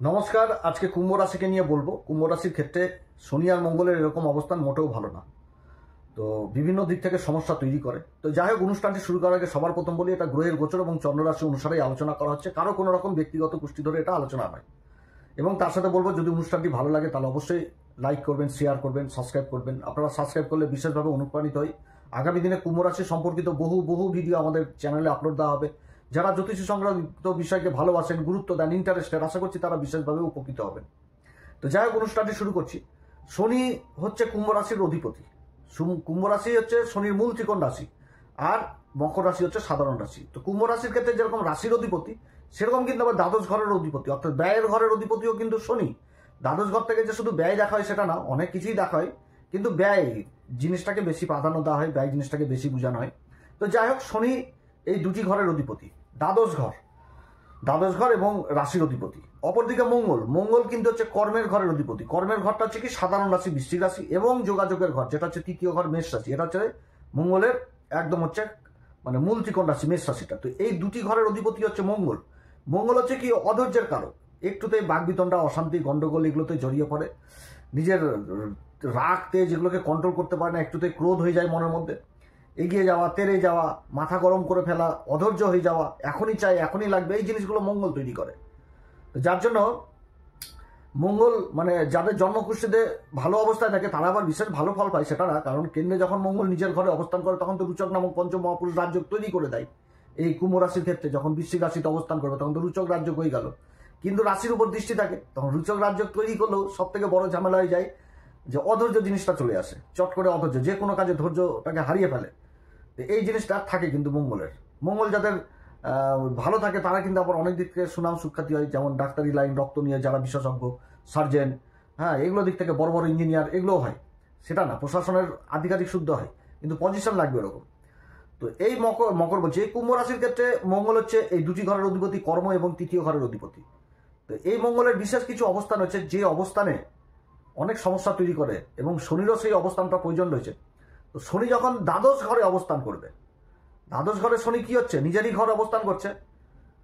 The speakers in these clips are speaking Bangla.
নমস্কার। আজকে কুম্ভ রাশিকে নিয়ে বলবো। কুম্ভ রাশির ক্ষেত্রে শনি আর মঙ্গলের এরকম অবস্থান মোটেও ভালো না, তো বিভিন্ন দিক থেকে সমস্যা তৈরি করে। তো যাই হোক, অনুষ্ঠানটি শুরু করার আগে সবার প্রথম বলি, এটা গ্রহের গোচর এবং চন্দ্ররাশি অনুসারেই আলোচনা করা হচ্ছে, কারো কোনো রকম ব্যক্তিগত কুষ্টি ধরে এটা আলোচনা নয়। এবং তার সাথে বলবো, যদি অনুষ্ঠানটি ভালো লাগে তাহলে অবশ্যই লাইক করবেন, শেয়ার করবেন, সাবস্ক্রাইব করবেন। আপনারা সাবস্ক্রাইব করলে বিশেষভাবে অনুপ্রাণিত হই। আগামী দিনে কুম্ভ রাশি সম্পর্কিত বহু ভিডিও আমাদের চ্যানেলে আপলোড দেওয়া হবে। যারা জ্যোতিষী সংক্রান্ত বিষয়কে ভালোবাসেন, গুরুত্ব দেন, ইন্টারেস্টেড, আশা করছি তারা বিশেষভাবে উপকৃত হবেন। তো যাই হোক, অনুষ্ঠানটি শুরু করছি। শনি হচ্ছে কুম্ভ রাশির অধিপতি। কুম্ভ রাশি হচ্ছে শনির মূল ত্রিকোণ রাশি, আর মকর রাশি হচ্ছে সাধারণ রাশি। তো কুম্ভ রাশির ক্ষেত্রে যেরকম রাশির অধিপতি, সেরকম কিন্তু আবার দ্বাদশ ঘরের অধিপতি, অর্থাৎ ব্যয়ের ঘরের অধিপতিও কিন্তু শনি। দ্বাদশ ঘর থেকে যে শুধু ব্যয় দেখা হয় সেটা না, অনেক কিছুই দেখা হয়, কিন্তু ব্যয় জিনিসটাকে বেশি প্রাধান্য দেওয়া হয়, ব্যয় জিনিসটাকে বেশি বোঝানো হয়। তো যাই হোক, শনি এই দুটি ঘরের অধিপতি, দ্বাদশ ঘর এবং রাশির অধিপতি। অপরদিকে মঙ্গল কিন্তু হচ্ছে কর্মের ঘরের অধিপতি। কর্মের ঘরটা হচ্ছে কি সাধারণ রাশি বৃশ্চিক রাশি, এবং যোগাযোগের ঘর যেটা হচ্ছে তৃতীয় ঘর মেষ রাশি, এটা হচ্ছে মঙ্গলের একদম হচ্ছে মানে মূল ত্রিকোণ রাশি মেষ রাশিটা। তো এই দুটি ঘরের অধিপতি হচ্ছে মঙ্গল হচ্ছে কি অধৈর্যের কারক। একটুতেই বাকবিতণ্ডা, অশান্তি, গন্ডগোল এগুলোতে জড়িয়ে পড়ে। নিজের রাগ তেজ এগুলোকে কন্ট্রোল করতে পারে না, একটুতেই ক্রোধ হয়ে যায় মনের মধ্যে, এগিয়ে যাওয়া, তেড়ে যাওয়া, মাথা গরম করে ফেলা, অধৈর্য হয়ে যাওয়া, এখনই চাই এখনই লাগবে, এই জিনিসগুলো মঙ্গল তৈরি করে। যার জন্য মঙ্গল মানে যাদের জন্মকুষ্ঠিতে ভালো অবস্থায় থাকে তারা আবার বিশেষ ভালো ফল পায় সেটা না, কারণ কেন্দ্রে যখন মঙ্গল নিজের ঘরে অবস্থান করে তখন তো রুচক নামক পঞ্চম মহাপুরুষ রাজ্য তৈরি করে দেয়। এই কুম্ভ রাশির ক্ষেত্রে যখন বৃশ্চিক রাশিতে অবস্থান করবে তখন তো রুচক রাজ্য হয়ে গেল, কিন্তু রাশির উপর দৃষ্টি থাকে, তখন রুচক রাজ্য তৈরি করলেও সব থেকে বড় ঝামেলা হয়ে যায় যে অধৈর্য জিনিসটা চলে আসে, চট করে অধৈর্য, যে কোনো কাজে ধৈর্যটাকে হারিয়ে ফেলে। এই জিনিসটা থাকে কিন্তু মঙ্গল যাদের ভালো থাকে তারা কিন্তু আবার অনেক দিক থেকে সুনাম সুখ্যাতি হয়, যেমন ডাক্তারি লাইন, রক্ত নিয়ে যারা বিশেষজ্ঞ, সার্জেন, হ্যাঁ, এগুলো দিক থেকে বড় ইঞ্জিনিয়ার এগুলোও হয়, সেটা না প্রশাসনের আধিকারিক শুদ্ধ হয়, কিন্তু পজিশন লাগবে এরকম। তো এই মকর বলছে, এই কুম্ভ রাশির ক্ষেত্রে মঙ্গল হচ্ছে এই দুটি ঘরের অধিপতি, কর্ম এবং তৃতীয় ঘরের অধিপতি। তো এই মঙ্গলের বিশেষ কিছু অবস্থান হচ্ছে যে অবস্থানে অনেক সমস্যা তৈরি করে, এবং শনিরও সেই অবস্থানটা প্রয়োজন রয়েছে। তো শনি যখন দ্বাদশ ঘরে অবস্থান করবে, দ্বাদশ ঘরে শনি কি হচ্ছে, নিজেরই ঘরে অবস্থান করছে।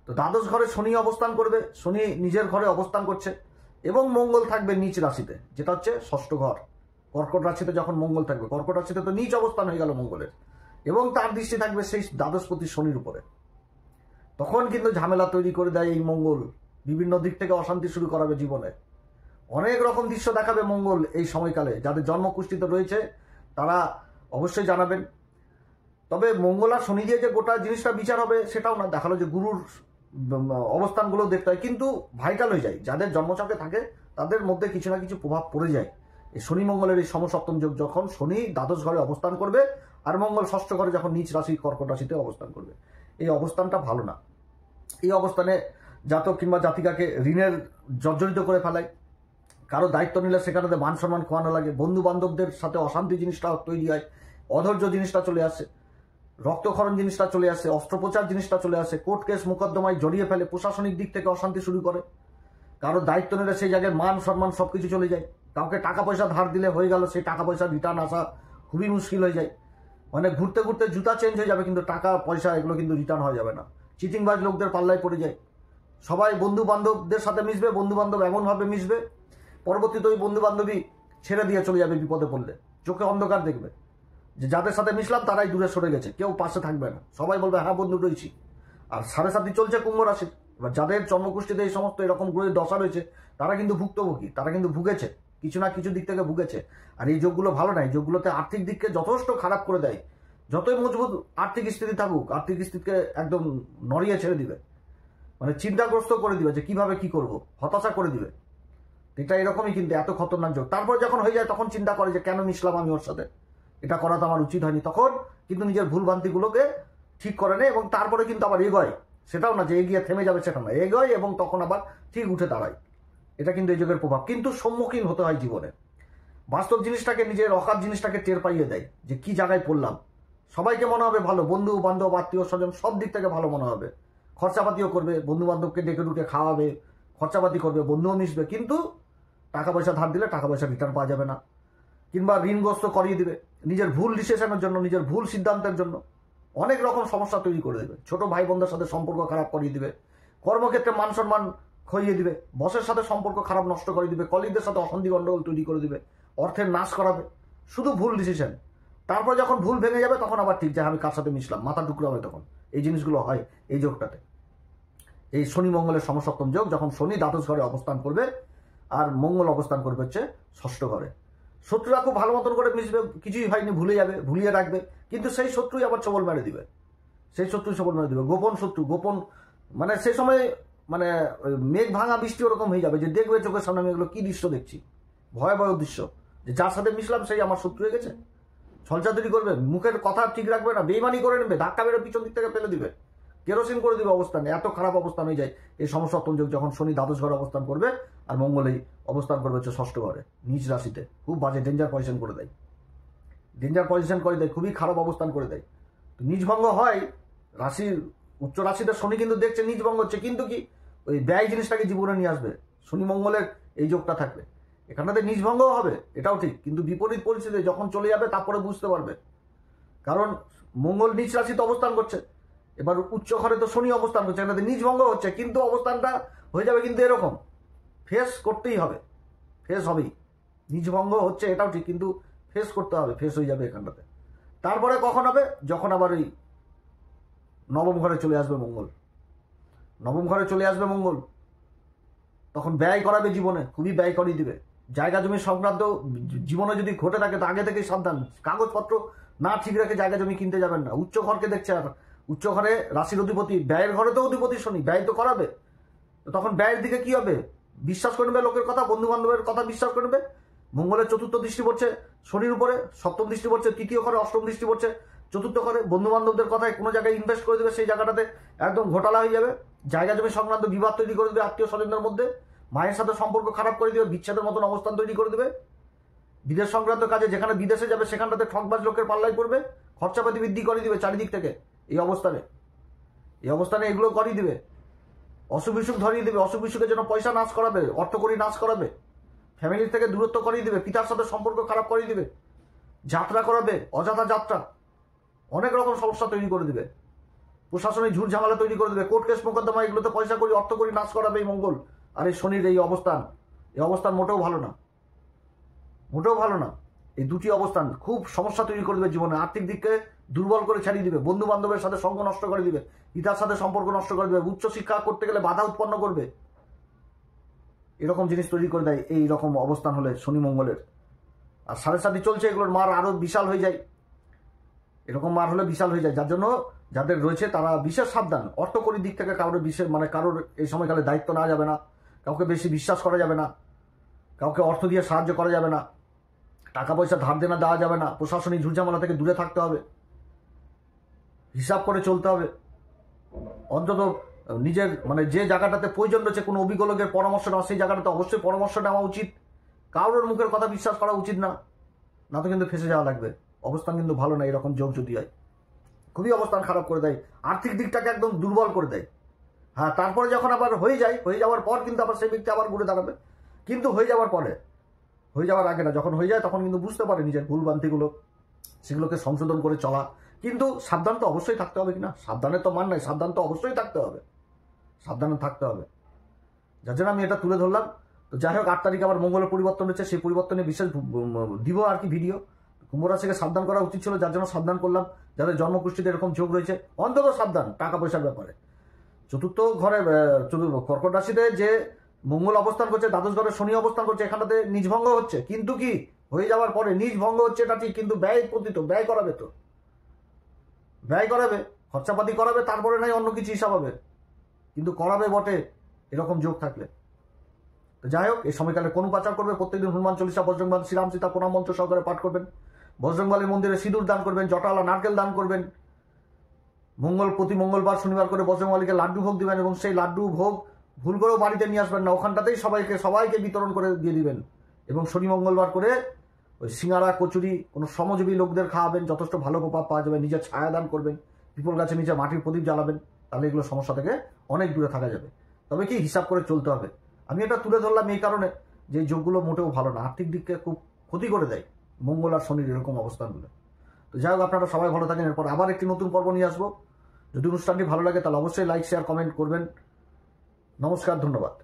তো দ্বাদশ ঘরে শনি অবস্থান করবে, শনি নিজের ঘরে অবস্থান করছে, এবং মঙ্গল থাকবে নিচ রাশিতে, যেটা হচ্ছে ষষ্ঠ ঘর, কর্কট রাশিতে। যখন মঙ্গল থাকবে কর্কট রাশিতে, তো নিচ অবস্থান হয়ে গেল মঙ্গলের, এবং তার দৃষ্টি থাকবে সেই দ্বাদশপতি শনির উপরে। তখন কিন্তু ঝামেলা তৈরি করে দেয় এই মঙ্গল, বিভিন্ন দিক থেকে অশান্তি শুরু করাবে জীবনে, অনেক রকম দৃশ্য দেখাবে মঙ্গল এই সময়কালে। যাদের জন্মকুষ্ঠিতে রয়েছে তারা অবশ্যই জানাবেন। তবে মঙ্গল আর শনি দিয়ে যে গোটা জিনিসটা বিচার হবে সেটাও না, দেখালো যে গুরুর অবস্থানগুলো দেখতে হয়, কিন্তু ভাইটাল হয়ে যায়। যাদের জন্মচক্রে থাকে তাদের মধ্যে কিছু না কিছু প্রভাব পড়ে যায়। এই শনি মঙ্গলের এই সমসপ্তম যোগ, যখন শনি দ্বাদশ ঘরে অবস্থান করবে আর মঙ্গল ষষ্ঠ ঘরে যখন নিচ রাশি কর্কট রাশিতে অবস্থান করবে, এই অবস্থানটা ভালো না। এই অবস্থানে জাতক কিংবা জাতিকাকে ঋণের জর্জরিত করে ফেলায়, কারো দায়িত্ব নিলে সেখানে মান সম্মান খোয়ানো লাগে, বন্ধু বান্ধবদের সাথে অশান্তি জিনিসটা তৈরি হয়, অধৈর্য জিনিসটা চলে আসে, রক্তক্ষরণ জিনিসটা চলে আসে, অস্ত্রোপচার জিনিসটা চলে আসে, কোর্ট কেস মোকদ্দমায় জড়িয়ে ফেলে, প্রশাসনিক দিক থেকে অশান্তি শুরু করে, কারো দায়িত্ব নিলে সেই জায়গায় মান সম্মান সবকিছু চলে যায়, কাউকে টাকা পয়সা ধার দিলে হয়ে গেল, সেই টাকা পয়সা রিটার্ন আসা খুবই মুশকিল হয়ে যায়। মানে ঘুরতে ঘুরতে জুতা চেঞ্জ হয়ে যাবে, কিন্তু টাকা পয়সা এগুলো কিন্তু রিটার্ন হয়ে যাবে না। চিটিংবাজ লোকদের পাল্লায় পড়ে যায়। সবাই বন্ধু বান্ধবদের সাথে মিশবে, বন্ধু বান্ধব এমনভাবে মিশবে, পরবর্তীতে ওই বন্ধু বান্ধবী ছেড়ে দিয়ে চলে যাবে বিপদে পড়লে, চোখে অন্ধকার দেখবে যে যাদের সাথে মিশলাম তারাই দূরে সরে গেছে, কেউ পাশে থাকবে না, সবাই বলবে হ্যাঁ বন্ধু রয়েছি। আর 7.5 চলছে কুম্ভ রাশির। এবার যাদের জন্মকুষ্ঠিতে এই সমস্ত এরকম গ্রহের দশা রয়েছে তারা কিন্তু ভুক্তভোগী, তারা কিন্তু ভুগেছে, কিছু না কিছু দিক থেকে ভুগেছে। আর এই যোগগুলো ভালো নাই, যোগগুলোতে আর্থিক দিককে যথেষ্ট খারাপ করে দেয়। যতই মজবুত আর্থিক স্থিতি থাকুক, আর্থিক স্থিতিকে একদম নড়িয়ে ছেড়ে দিবে, মানে চিন্তাগ্রস্ত করে দিবে যে কিভাবে কি করব, হতাশা করে দিবে। এটা এরকমই, কিন্তু এত খতরনাক যোগ। তারপর যখন হয়ে যায় তখন চিন্তা করে যে কেন মিশলাম আমি ওর সাথে, এটা করা তো আমার উচিত হয়নি। তখন কিন্তু নিজের ভুলভ্রান্তিগুলোকে ঠিক করে নেয়, এবং তারপরে কিন্তু আবার এগোয়। সেটাও না যে এগিয়ে থেমে যাবে, সেটা না, এগোয় এবং তখন আবার ঠিক উঠে দাঁড়ায়। এটা কিন্তু এই যোগের প্রভাব। কিন্তু সম্মুখীন হতে হয় জীবনে, বাস্তব জিনিসটাকে, নিজের অকাত জিনিসটাকে টের পাইয়ে দেয় যে কি জায়গায় পড়লাম। সবাইকে মনে হবে ভালো, বন্ধু বান্ধব আত্মীয় স্বজন সব দিক থেকে ভালো মনে হবে, খরচাপাতিও করবে, বন্ধু বান্ধবকে ডেকে ডুকে খাওয়াবে, খরচাপাতি করবে, বন্ধুও মিশবে, কিন্তু টাকা পয়সা ধার দিলে টাকা পয়সা রিটার্ন পাওয়া যাবে না, কিংবা ঋণগ্রস্ত করিয়ে দিবে নিজের ভুল ডিসিশনের জন্য, নিজের ভুল সিদ্ধান্তের জন্য অনেক রকম সমস্যা তৈরি করে দেবে। ছোট ভাই বোনদের সাথে সম্পর্ক খারাপ করিয়ে দিবে, কর্মক্ষেত্রে মান সম্মান খইয়ে দিবে, বসের সাথে সম্পর্ক খারাপ নষ্ট করে দিবে, কলিগদের সাথে অশান্তি গন্ডগোল তৈরি করে দিবে, অর্থের নাশ করাবে, শুধু ভুল ডিসিশন। তারপর যখন ভুল ভেঙে যাবে তখন আবার ঠিক যায় আমি কার সাথে মিশলাম, মাথা টুকরো হবে তখন। এই জিনিসগুলো হয় এই যোগটাতে, এই শনি মঙ্গলের সমসপ্তম যোগ। যখন শনি দ্বাদশ ঘরে অবস্থান করবে আর মঙ্গল অবস্থান করবে হচ্ছে ষষ্ঠ ঘরে, শত্রুরা খুব ভালো মতন করে মিশবে, কিছুই হয়নি ভুলে যাবে, ভুলিয়ে রাখবে, কিন্তু সেই শত্রুই আবার সবল মেরে দিবে, সেই শত্রুই সবল মেরে দিবে, গোপন শত্রু, গোপন মানে সেই সময় মানে মেঘ ভাঙা বৃষ্টি ওরকম হয়ে যাবে যে দেখবে চোখের সামনে আমি এগুলো কি দৃশ্য দেখছি, ভয়াবহ দৃশ্য, যে যার সাথে মিশলাম সেই আমার শত্রু হয়ে গেছে। ছলচাতুরি করবে, মুখের কথা ঠিক রাখবে না, বেইমানি করে নেবে, ধাক্কা মেরে পিছন দিক থেকে ফেলে দিবে, কেরোসিন করে দিবে অবস্থানে, এত খারাপ অবস্থান হয়ে যায় এই সমসপ্তম যোগ যখন শনি দ্বাদশ ঘরে অবস্থান করবে আর মঙ্গল এই অবস্থান করবে হচ্ছে ষষ্ঠ ঘরে নিজ রাশিতে। খুব বাজে ডেঞ্জার পজিশন করে দেয়, ডেঞ্জার পজিশন করে দেয়, খুবই খারাপ অবস্থান করে দেয়। তো নিজভঙ্গ হয়, রাশির উচ্চ রাশিতে শনি কিন্তু দেখছে নিজভঙ্গ হচ্ছে, কিন্তু কি ওই ব্যয় জিনিসটাকে জীবনে নিয়ে আসবে শনি মঙ্গলের এই যোগটা থাকবে। এখানটাতে নিজভঙ্গও হবে, এটাও ঠিক, কিন্তু বিপরীত পরিস্থিতি যখন চলে যাবে তারপরে বুঝতে পারবে, কারণ মঙ্গল নিজ রাশিতে অবস্থান করছে, এবার উচ্চ ঘরে তো শনি অবস্থান করছে, এখানে নিজভঙ্গ হচ্ছে, কিন্তু অবস্থানটা হয়ে যাবে কিন্তু এরকম, ফেস করতেই হবে, ফেস হবেই, নিজভঙ্গ হচ্ছে এটাও ঠিক, কিন্তু ফেস করতে হবে, ফেস হয়ে যাবে এখানটাতে। তারপরে কখন হবে, যখন আবার ওই নবম ঘরে চলে আসবে মঙ্গল, নবম ঘরে চলে আসবে মঙ্গল, তখন ব্যয় করাবে জীবনে, খুবই ব্যয় করিয়ে দিবে। জায়গা জমি সংক্রান্ত জীবনে যদি ঘটে থাকে তো আগে থেকেই সাবধান, কাগজপত্র না ঠিক রেখে জায়গা জমি কিনতে যাবেন না। উচ্চ ঘরকে দেখছে, আর উচ্চ ঘরে রাশির অধিপতি, ব্যয়ের ঘরে তো অধিপতি শনি, ব্যয় তো করাবে, তখন ব্যয়ের দিকে কি হবে, বিশ্বাস করে নেবে লোকের কথা, বন্ধু বান্ধবের কথা বিশ্বাস করে নেবে। মঙ্গলের চতুর্থ দৃষ্টি পড়ছে শনির উপরে, সপ্তম দৃষ্টি পড়ছে তৃতীয় ঘরে, অষ্টম দৃষ্টি পড়ছে চতুর্থ ঘরে, বন্ধু বান্ধবদের কথায় কোনো জায়গায় ইনভেস্ট করে দেবে, সেই জায়গাটাতে একদম ঘোটালা হয়ে যাবে, জায়গা জমি সংক্রান্ত বিবাদ তৈরি করে দেবে আত্মীয় স্বজনদের মধ্যে, মায়ের সাথে সম্পর্ক খারাপ করে দেবে, বিচ্ছেদের মতন অবস্থান তৈরি করে দেবে। বিদেশ সংক্রান্ত কাজে যেখানে বিদেশে যাবে সেখানটাতে ঠকবাজ লোকের পাল্লাই পড়বে, খরচাপাতি বৃদ্ধি করে দিবে চারিদিক থেকে। এই অবস্থানে এগুলো করিয়ে দিবে, অসুখ বিসুখ ধরিয়ে দেবে, অসুখ বিসুখের জন্য পয়সা নাশ করাবে, অর্থকরী নাশ করাবে, ফ্যামিলির থেকে দূরত্ব করিয়ে দিবে, পিতার সাথে সম্পর্ক খারাপ করিয়ে দিবে, যাত্রা করাবে, অযথা যাত্রা, অনেক রকম সমস্যা তৈরি করে দিবে, প্রশাসনিক ঝুট ঝামেলা তৈরি করে দেবে, কোর্ট কেস মোকদ্দমা এগুলোতে পয়সা করি অর্থকরী নাশ করাবে এই মঙ্গল। আর এই শনির এই অবস্থান মোটেও ভালো না, মোটেও ভালো না। এই দুটি অবস্থান খুব সমস্যা তৈরি করে দেবে জীবনে, আর্থিক দিককে দুর্বল করে ছাড়িয়ে দিবে, বন্ধু বান্ধবের সাথে সঙ্গ নষ্ট করে দিবে, পিতার সাথে সম্পর্ক নষ্ট করে দেবে, উচ্চ শিক্ষা করতে গেলে বাধা উৎপন্ন করবে, এরকম জিনিস তৈরি করে দেয় এই রকম অবস্থান হলে শনি মঙ্গলের। আর 7.5 চলছে, এগুলোর মার আরো বিশাল হয়ে যায়, এরকম মার হলে বিশাল হয়ে যায়, যার জন্য যাদের রয়েছে তারা বিশেষ সাবধান। অর্থকরী দিক থেকে কারোর বিশেষ কারোর এই সময়কালে দায়িত্ব নেওয়া যাবে না, কাউকে বেশি বিশ্বাস করা যাবে না, কাউকে অর্থ দিয়ে সাহায্য করা যাবে না, টাকা পয়সা ধার দেনা দেওয়া যাবে না, প্রশাসনিক ঝুটঝামেলা থেকে দূরে থাকতে হবে, হিসাব করে চলতে হবে, অন্তত নিজের যে জায়গাটাতে প্রয়োজন রয়েছে কোনো অভিজ্ঞ লোকের পরামর্শ নেওয়া, সেই জায়গাটাতে অবশ্যই পরামর্শ নেওয়া উচিত, কারোর মুখের কথা বিশ্বাস করা উচিত না, না তো কিন্তু ফেসে যাওয়া লাগবে। অবস্থান কিন্তু ভালো না, এরকম যোগ যদি হয় খুবই অবস্থান খারাপ করে দেয়, আর্থিক দিকটাকে একদম দুর্বল করে দেয়। হ্যাঁ, তারপরে যখন আবার হয়ে যাওয়ার পর কিন্তু আবার সেই ব্যক্তি আবার ঘুরে দাঁড়াবে, কিন্তু হয়ে যাওয়ার পরে, হয়ে যাওয়ার আগে না, যখন হয়ে যায় তখন কিন্তু বুঝতে পারে নিজের ভুলভ্রান্তিগুলো, সেগুলোকে সংশোধন করে চলা। কিন্তু সাবধান তো অবশ্যই থাকতে হবে, কিনা সাবধানের তো মান নাই, সাবধান তো অবশ্যই থাকতে হবে, সাবধানে থাকতে হবে, যার জন্য আমি এটা তুলে ধরলাম। তো যাই হোক, 8 তারিখ আবার মঙ্গলের পরিবর্তন হচ্ছে, সেই পরিবর্তনে বিশেষ দিব আর কি ভিডিও। কুম্ভ রাশিকে সাবধান করা উচিত ছিল, যার জন্য সাবধান করলাম। যাদের জন্মকুষ্ঠিতে এরকম যোগ রয়েছে অন্তত সাবধান টাকা পয়সার ব্যাপারে। চতুর্থ ঘরে কর্কট রাশিতে যে মঙ্গল অবস্থান করছে, দ্বাদশ ঘরে শনি অবস্থান করছে, এখানটাতে নিজভঙ্গ হচ্ছে, কিন্তু কি হয়ে যাওয়ার পরে নিজভঙ্গ হচ্ছে এটা ঠিক, কিন্তু ব্যয় পতিত, ব্যয় করাবে, তো ব্যয় করাবে, খরচাপাতি করাবে, তারপরে নাই অন্য কিছু হিসাব হবে, কিন্তু করাবে বটে এরকম যোগ থাকলে। তো যাই হোক, এই সময়কালে কোন উপাচার করবে, প্রত্যেকদিন হনুমান চল্লিশা, বজরংবলী, শ্রীরাম সীতা প্রণাম মন্ত্র সহকারে পাঠ করবেন, বজরংবলী মন্দিরে সিঁদুর দান করবেন, জটালা নারকেল দান করবেন, প্রতি মঙ্গলবার শনিবার করে বজরংবলীকে লাড্ডু ভোগ দিবেন, এবং সেই লাড্ডু ভোগ ভুল করেও বাড়িতে নিয়ে আসবেন না, ওখানটাতেই সবাইকে বিতরণ করে দিয়ে দিবেন। এবং শনি মঙ্গলবার করে ওই সিঙ্গারা কচুরি কোনো শ্রমজীবী লোকদের খাওয়াবেন, যথেষ্ট ভালো প্রভাব পাওয়া যাবে। নিজের ছায়া দান করবেন, পিপল গাছে নিচে মাটির প্রদীপ জ্বালাবেন, তাহলে এগুলো সমস্যা থেকে অনেক দূরে থাকা যাবে। তবে কি হিসাব করে চলতে হবে। আমি এটা তুলে ধরলাম এই কারণে যে এই যোগগুলো মোটেও ভালো না, আর্থিক দিককে খুব ক্ষতি করে দেয় মঙ্গল আর শনির এরকম অবস্থানগুলো। তো যাই হোক, আপনারা সবাই ভালো থাকেন। এরপর আবার একটি নতুন পর্ব নিয়ে আসবো। যদি অনুষ্ঠানটি ভালো লাগে তাহলে অবশ্যই লাইক, শেয়ার, কমেন্ট করবেন। নমস্কার, ধন্যবাদ।